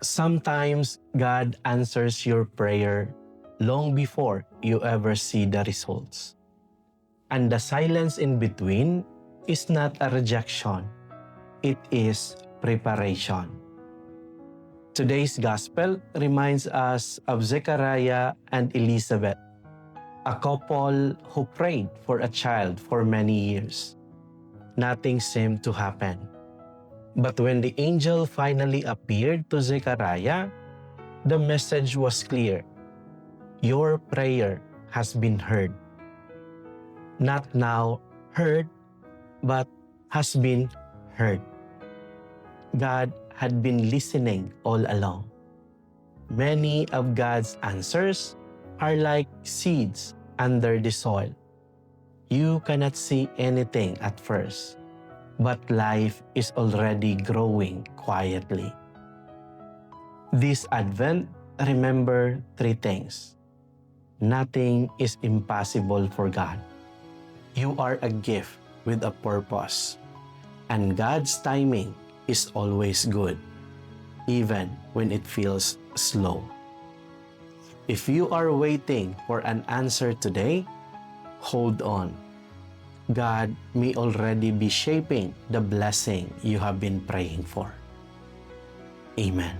Sometimes God answers your prayer long before you ever see the results. And the silence in between is not a rejection, it is preparation. Today's gospel reminds us of Zechariah and Elizabeth, a couple who prayed for a child for many years. Nothing seemed to happen. But when the angel finally appeared to Zechariah, the message was clear. Your prayer has been heard. Not now heard, but has been heard. God had been listening all along. Many of God's answers are like seeds under the soil. You cannot see anything at first, but life is already growing quietly. This Advent, remember 3 things. Nothing is impossible for God. You are a gift with a purpose, and God's timing is always good, even when it feels slow. If you are waiting for an answer today, hold on. God may already be shaping the blessing you have been praying for. Amen.